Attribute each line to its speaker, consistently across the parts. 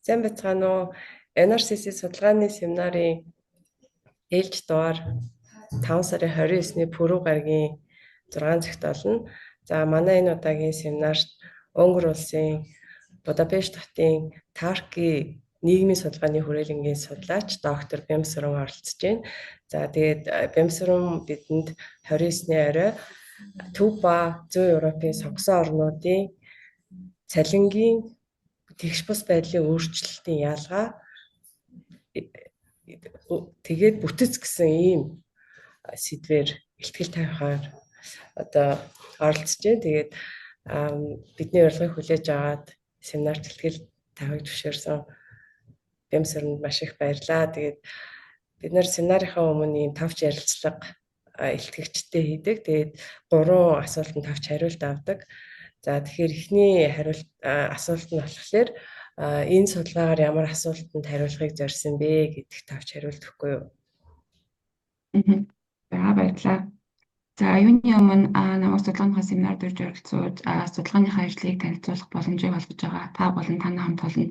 Speaker 1: Сайн байцгаана уу? NRCC судалгааны семинарын ээлж дугаар 5 сарын 29-ний Пүрэв гарагийн 6 зохиолно. За манай энэ удаагийн семинарт Унгар улсын Будапешт хотын Тарки нийгмийн судалгааны хүрээлэнгийн судлаач доктор Бямсрун оролцож байна. За тэгээд Бямсрун бидэнд 29-ний орой Төв ба Зүүн Европын сонгосон орнуудын цалингийн тэгш бус байдлын өөрчлөлтийн ялгаа тэгээд бүтэц гэсэн ийм сэдвээр ихтгэл тавихаар одоо оролцож байна. Тэгээд бидний урилгыг хүлээж аваад семинарт ихтгэл тавихыг зөвшөөрсөн Бямсранд маш их баярлалаа. Тэгээд бид нэр семинарынхаа өмнө ийм тавч ярилцлага илтгэгчтэй хийдэг. Тэгээд 3 асуултанд тавч хариулт авдаг. За тэгэхээр эхний асуулт нь болохоор энэ судалгаагаар ямар асуултанд хариулахыг зорьсон бэ гэдэгт тавч хариулт өгөхгүй юу?
Speaker 2: За баярлалаа. За юуны өмнө намайг судалгааныхаа семинард урьж оролцоод судалгааныхаа ажлыг танилцуулах боломжийг олгож байгаа та болон танай хамт олон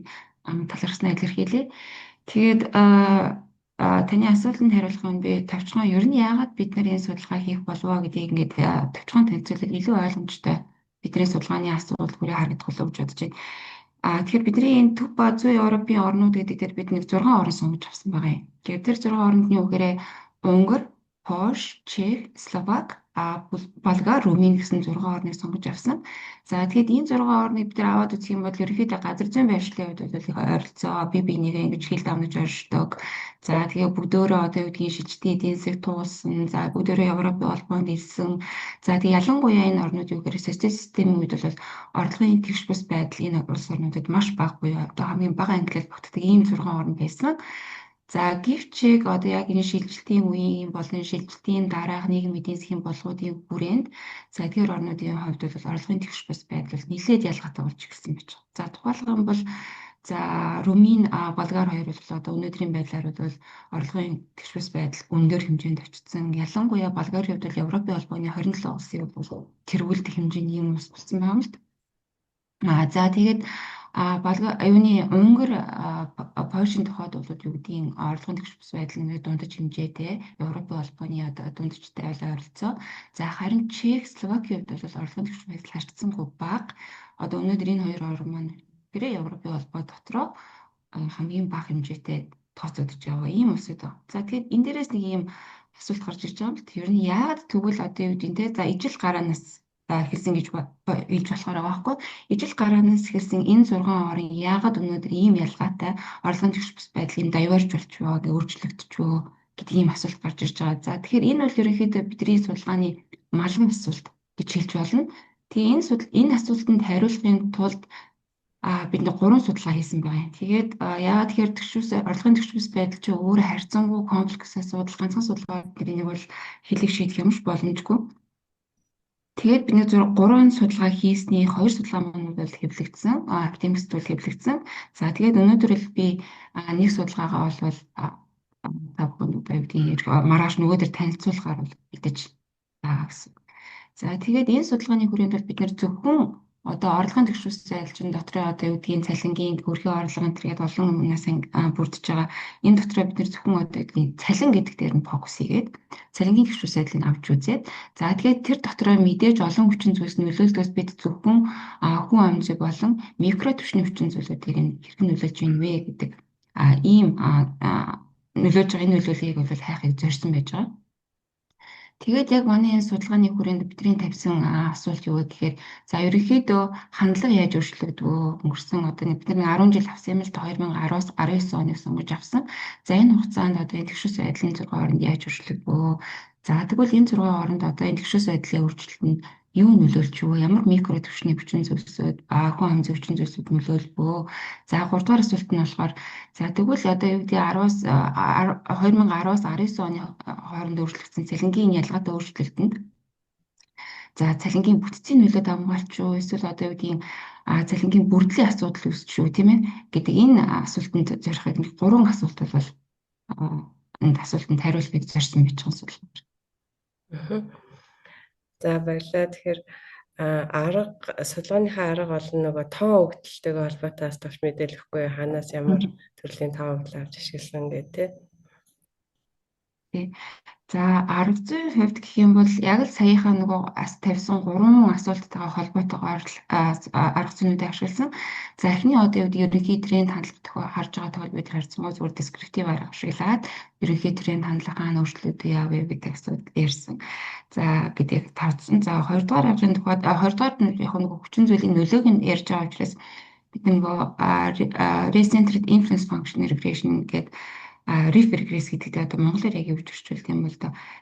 Speaker 2: талархснаа илэрхийлье. Тэгээд таны асуултанд хариулахын би тавчхан ер нь яагаад бид нар энэ судалгаа хийх болов гэдгийг ингээд тавчхан танилцуулаад илүү ойлгомжтой бидний судалгааны асуулт хүрээ харагдах болов гэж бодож байна. Тэгэхээр бидний энэ Төв ба Зүүн Европын орнууд гэдэг дээр бид нэг 6 орн сонгож авсан байгаа юм. Тэгэхээр тэр 6 орнд нь үгээрээ Унгар, Польш, Чех, Словак, Болгар, Румын гэсэн 6 орныг сонгож авсан. За тэгээд энэ 6 орныг бид нар аваад үзэх юм бол ерөнхийдөө газар зүйн байршлын хувьд бол их ойролцоо, бие биенийгээ ингэж хил давнаж оршдог. За тэгээд бүгдөө одоо юу гэдгийг шилжтийн эдийн засаг туулсан. За бүгдөө Европын холбоонд ирсэн. За тэгээд ялангуяа энэ орнууд юу гэхээр социал системийн үед бол орлогын тэгш бус байдал энэ улс орнуудад маш бага буюу одоо хамгийн бага ангилал тогтдог ийм 6 орн байсан. За гэвч одоо яг энэ шилжилтийн үеийн болон шилжилтийн дараах нийгмийн эдийн засгийн болгоодын хүрээнд за тэр орнуудын хувьд бол орлогын тэгш бус байдал нэлээд ялгаатай болж ирсэн байж байгаа. За тухайлбал нь бол за Румын, Болгар хоёр бол одоо өнөөдрийн байдлаар бол орлогын тэгш бус байдал өндөр хэмжээнд очсон. Ялангуяа Болгарийн хувьд бол Европын холбооны 27 улсын бол тэргүүлдэг хэмжээний юм ус болсон байна л да. За тэгээд Унгар, Польшийн тухайд бол юу гэдгийг орлогын тэгш бус байдал нэг дундаж хэмжээтэй Европын холбооны одоо дундажтай ойролцоо. За харин Чех, Словакийн хувьд бол орлогын тэгш бус байдал харьцангуй бага. Одоо өнөөдөр энэ хоёр орн маань гэрээ Европын холбоо дотроо хамгийн бага хэмжээтэй тооцогдож байгаа ийм улсууд байна. За тэгээд энэ дээрээс нэг ийм асуулт гарч ирж байгаа юм л. Ер нь яагаад тэгвэл одоо юу гэдэг нь за ижил гараанаас хэлсэн гэж хэлж болохоор байгаа байхгүй. Ижил гараанаас хэлсэн энэ 6 орн яагаад өнөөдөр ийм ялгаатай орлогын тэгш бус байдлын дайварж болчихвоо гэж өөрчлөгдөжвөө гэдэг ийм асуулт гарч ирж байгаа. За тэгэхээр энэ бол ерөнхийдөө бидний судалгааны малган асуулт гэж хэлж болно. Тэгээ энэ асуултанд хариулахын тулд бид нэг 3 судалгаа хийсэн байна. Тэгээд яагаад тэгэхээр орлогын тэгш бус байдал чинь өөрөө харьцангуй комплекс асуудал, ганцхан судалгаа гэдэг нэг бол хэлийг шийдэх юмш боломжгүй. Тэгээд бид нэг 3 судалгаа хийсний 2 судалгаа маань бол хэвлэгдсэн, академикс бол хэвлэгдсэн. За тэгээд өнөөдөр л би нэг судалгаагаа болвол та бүхэнд маргааш нөгөөдөр танилцуулахаар бол битэж байгаа гэсэн. За тэгээд энэ судалгааны хүрээнд бол бид нэр зөвхөн одоо орлогын тэгш бус байлчин дотроо одоо юу гэдгийг цалингийн өрхийн орлогын тэргээд олон өмнөөс бүрдэж байгаа. Энэ дотроо бид нэр зөвхөн одоо цалин гэдэг дээр нь фокус хийгээд цалингийн тэгш бус байдлыг авч үзээд за тэгээд тэр дотроо мэдээж олон хүчин зүйлс нөлөөлдөөс бид зөвхөн хүн амжиг болон микро түвшний хүчин зүйлүүдийг хэрхэн нөлөөлж байна вэ гэдэг ийм нөлөөлж байгаа энэ нөлөөллийг бол хайхыг зорьсон байж байгаа. Тэгээд яг манай энэ судалгааны хүрээнд бидний тавьсан асуулт юу гэхээр за ерөнхийдөө хандлага яаж өөрчлөгдвөө өнгөрсөн одоо бид нар 10 жил авсан юм л 2010-аас 19 оныг сонгож авсан. За энэ хугацаанд одоо энэ тэгш бус байдлын 6 орнд яаж өөрчлөгдвөө. За тэгвэл энэ 6 орнд одоо энэ тэгш бус байдлын өөрчлөлтөнд юу нөлөөлж юу ямар микро түвшний хүчин зүйлсүүд хүн амын хүчин зүйлсүүд нөлөөлбөө. За 3 дугаар асуулт нь болохоор за тэгвэл одоо юу гэдэг 2010-аас 19 оны хооронд өөрчлөгдсөн цалингийн ялгаатай өөрчлөлтөнд за цалингийн бүтцийн нөлөөд хамгаалч юу эсвэл одоо юу гэдгийг цалингийн бүрдлийн асуудал үүсч шүү тийм ээ гэдэг энэ асуултанд зорихыг нэг 3 асуулт бол энэ асуултанд хариулахыг зорьсон байж байгаа судалгаа.
Speaker 1: За баярлалаа. Тэгэхээр судалгааныхаа арга бол нөгөө тоон өгдөлтөйгээ холбоотой бас товч мэдээлэхгүй ханаас ямар төрлийн тоон өгдөл авч ашигласан гэдэг.
Speaker 2: За арга зүйн хувьд гэх юм бол яг л саяхан нөгөө тавьсан 3 асуулттайгаа холбоотойгоор арга зүйнүүдийг ашигласан. За эхний одоо ерөнхий тренд хандлага тохиол харж байгаа тохиол бид харьцсан зүгээр дескриптив арга ашиглаад ерөнхий тренд хандлагын өөрчлөлтүүд яавэ гэдэг асуудал ярьсан. За гэдгийг таарсан. За хоёрдугаар аргын тухайд хоёрдугаар нь яг нөгөө хүчин зүйлийн нөлөөг нь ярьж байгаа учраас бид нөгөө Recentered Influence Function Regression гэдэг реф регресс гэдэгтэй одоо монголоор яг юу гэж орчуулт юм бол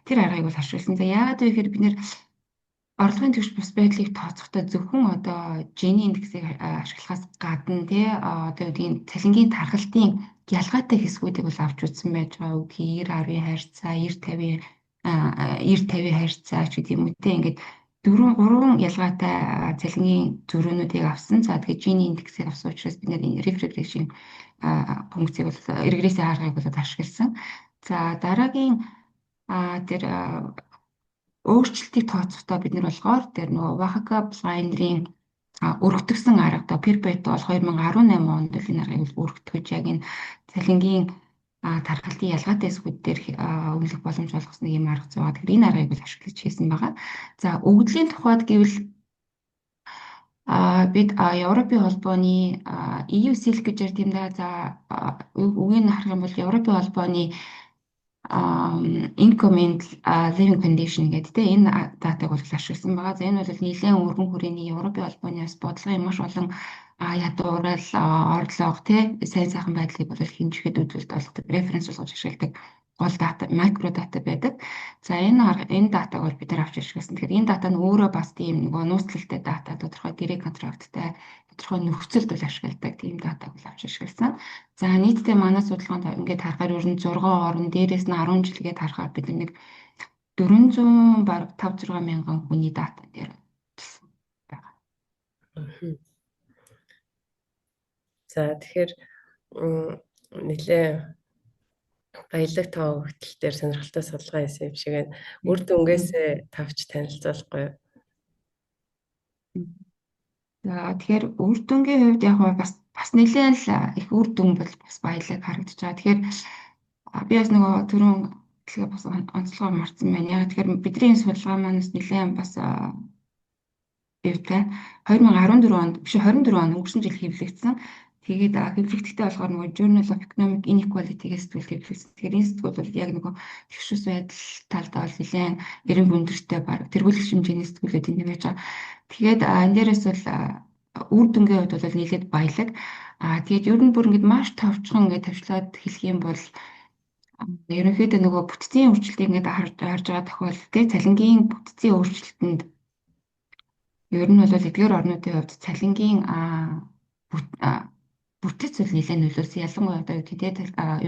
Speaker 2: тэр аргыг бол ашигласан. За яагаад вэ гэхээр бид нэр орлогын төвч бус байдлыг тооцохдоо зөвхөн одоо Gini индексийг ашиглахаас гадна тий одоо үгийн цалингийн тархалтын ялгаатай хэсгүүдийг бол авч үзсэн байж байгаа. Үгүй 90-10-ийн харьцаа, 90-50 харьцаа ч гэдэг юм уу тий ингээд 3 ялгаатай цалингийн зөрүүнүүдийг авсан. За тэгээд Gini индексийг авсан учраас бид нэр реф регрессийн функцийг бол регрессийн аргыг бол ашигласан. За дараагийн тэр өөрчлөлтийг тооцохдоо бид нар болохоор тэр нөгөө Oaxaca Blinder-ийн өргөтгсөн арга одоо Perpetual бол 2018 онд л энэ аргыг өргөтгөж яг энэ цалингийн тархалтын ялгаатай хэсгүүд дээр үнэлэх боломж олгосон нэг юм арга зүй байгаа. Тэгэхээр энэ аргыг бол ашиглаж хийсэн байгаа. За өгдлийн тухайд гэвэл бид Европын холбооны EU Silk гэж ярьд юм да. За үгийг нь харах юм бол Европын холбооны income living condition гэдэг тийм энэ датаг бол ашигласан байгаа. За энэ бол нэлээд өргөн хүрээний Европын холбооноос бодлогын маш олон ядуурал, орлого тийм сайн сайхан байдлыг бол хэмжихэд үзүүлэлт олгодог, референс болгож ашигладаг гол дата, микро дата байдаг. За энэ датаг бол бид нар авч ашигласан. Тэгэхээр энэ дата нь өөрөө бас тийм нөгөө нууцлалтай дата, тодорхой директ контракттай, тодорхой нөхцөлд бол ашигладаг тийм датаг бол авч ашигласан. За нийтдээ манай судалгаанд ингээд харахаар ер нь 6 орн дээрээс нь 10 жилгээд харахаар бид нэг 400 баг 5-6 мянган хүний дата дээр байгаа.
Speaker 1: За тэгэхээр нэлээ баялаг тоон өгдөл дээр сонирхолтой судалгаа хийсэн юм шиг байна. Үр дүнгээсээ тавч танилцуулахгүй юу?
Speaker 2: За тэгэхээр үр дүнгийн хувьд яг бас нэлээд л их үр дүн бол бас баялаг харагдаж байгаа. Тэгэхээр би бас нөгөө түрүүн хэлгээ бас онцлогоо марцсан байна. Яг тэгэхээр бидний судалгаа маань нэлээд бас дэвтэй 2014 онд биш 24 он өнгөрсөн жил хэвлэгдсэн. Тэгээд хэвлэгдэхтэй болохоор нөгөө Journal of Economic Inequality-гээс сэтгүүл хэвлэгдсэн. Тэгэхээр энэ сэтгүүл бол яг нөгөө тэгшүүс байдал талдаа бол нэлээд эрен бүндэртэй баг тэргүүлэх хэмжээний сэтгүүлүүд энэ байж байгаа. Тэгээд энэ дээрээс бол үр дүнгийн хувьд бол нэлээд баялаг. Тэгээд ер нь бүр ингэж маш товчхон ингэж тавьчлаад хэлэх юм бол ерөнхийдөө нөгөө бүтцийн өөрчлөлтийг ингэж харж байгаа тохиолдолд цалингийн бүтцийн өөрчлөлтөнд ер нь бол эдгээр орнуудын хувьд цалингийн бүтэц зүйл нэлээд нөлөөлсөн. Ялангуяа одоо тэдэд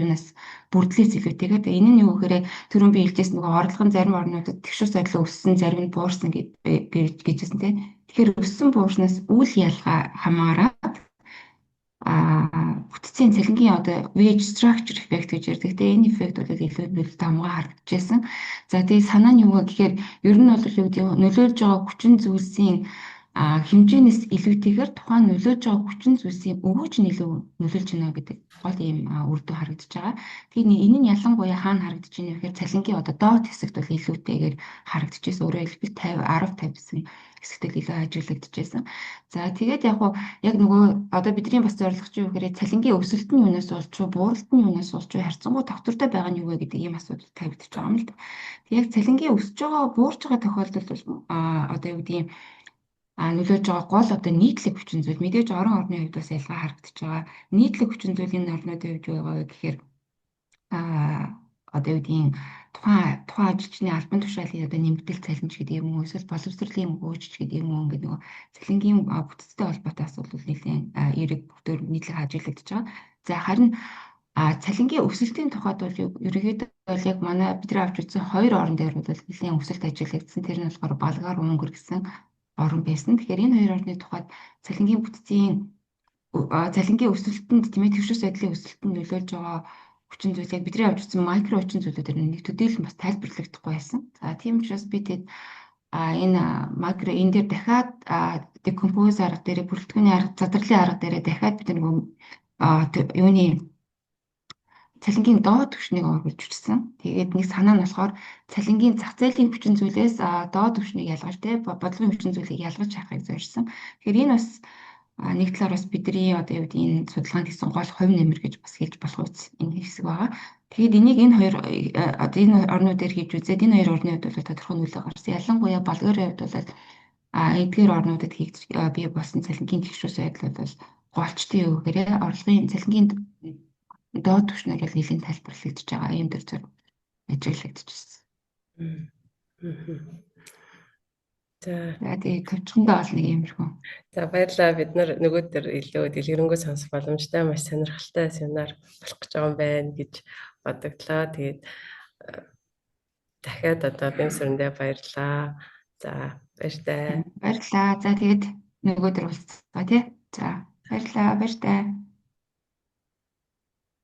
Speaker 2: юунаас бүрдлээс илүүтэйгээр энэ нь юу гэхээр түрүүн би хэлжсэн нөгөө орлогын зарим орнуудад тэгшүүс байдлаа өссөн, зарим нь буурсан гэжсэн тийм. Тэгэхээр өссөн буурснаас үйл ялгаа хамаарат бүтцийн цалингийн одоо wage structure effect гэж ярьдаг тийм. Энэ effect бол илүү нөлөөтэй хамгаа харагдчихсан. За тэгээ санаа нь юу гэхээр ер нь бол юу гэдэг нөлөөлж байгаа хүчин зүйлсийн хэмжээнээс илүүтэйгээр тухайн нөлөөж байгаа хүчин зүйлсийн өвөөж нь илүү нөлөөлж байна гэдэг гол ийм үр дүн харагдаж байгаа. Тэгэхээр энэ нь ялангуяа хаана харагдаж байна вэ гэхээр цалингийн одоо доод хэсэгт бол илүүтэйгээр харагдаж байсан. Өөрөөр хэлбэл 50 гэсэн хэсэгт илүү ажиглагдаж байсан. За тэгээд яг нөгөө одоо бидний бас зорилго чинь юу гэхээр цалингийн өсөлт нь юунаас болж юу, бууралт нь юунаас болж юу, харьцангуй тогтвортой байгаа нь юу вэ гэдэг ийм асуудал тавигдаж байгаа юм л да. Тэгээд яг цалингийн өсөж байгаа, буурж байгаа тохиолдолд бол одоо юу гэдэг нөлөөж байгаа гол одоо нийтлэг хүчин зүйл мэдээж орон орны хувьд бас ялгаа харагдаж байгаа. Нийтлэг хүчин зүйл энэ орнуудын хувьд юу байгаа вэ гэхээр одоо юу гэдгийг тухайн ажилчны албан тушаалын одоо нэмэгдэл цалинч гэдэг юм уу эсвэл боловсролын өгөөжч гэдэг юм уу ингээд нөгөө цалингийн бүтцтэй холбоотой асуудал нэлээд эрэг бүхтөр нийтлэг ажиглагдаж байгаа. За харин цалингийн өсөлтийн тухайд бол ерөнхийдөө бол яг манай бидний авч үзсэн 2 орн дээр бол нэлээд өсөлт ажиглагдсан. Тэр нь болохоор Болгар, Унгар гэсэн орн байсан. Тэгэхээр энэ 2 орны тухайд цалингийн бүтцийн цалингийн өсөлтөнд тийм ээ төвшөөс байдлын өсөлтөнд нөлөөлж байгаа хүчин зүйл бидний авч үзсэн микро хүчин зүйлүүдээр нэг төдийлөн бас тайлбарлагдахгүй байсан. За тийм учраас би тэд макро энэ дээр дахиад decompose арга дээр бүрэлдэхүүний арга задралын арга дээр дахиад бид нөгөө юуны цалингийн доод түвшнийг оруулж бичсэн. Тэгээд нэг санаа нь болохоор цалингийн зах зээлийн хүчин зүйлээс доод түвшнийг ялгаж бодлогын хүчин зүйлийг ялгаж харахыг зорьсон. Тэгэхээр энэ бас нэг талаар бас бидний одоо юу гэдэг энэ судалгаанд хийсэн гол хувь нэмэр гэж бас хэлж болох үс энэ хэсэг байгаа. Тэгээд энийг энэ хоёр одоо энэ орнуудаар хийж үзээд энэ хоёр орны хувьд бол тодорхой нөлөө гарсан. Ялангуяа Болгарын хувьд бол эдгээр орнуудад хийгдэж бий болсон цалингийн тэгшрүүс байдал бол голчтой юу гэхээр орлогын цалингийн доод түвшнээр бол нэлийн тайлбарлагдж байгаа юм дээр зөв ажиглагдчихсэн.
Speaker 1: За
Speaker 2: тэгээд төвчгөндөө бол нэг юмрхүү.
Speaker 1: за баярлалаа. Бид нар нөгөө төр илүү дэлгэрэнгүй сонсох боломжтой маш сонирхолтой семинар болох гэж байгаа юм байна гэж бодогдлоо. Тэгээд дахиад одоо бэмсэрэндээ баярлалаа. За баяртай.
Speaker 2: Баярлалаа. За тэгээд нөгөө төр уулзцгаа тий. За баярлалаа. Баяртай.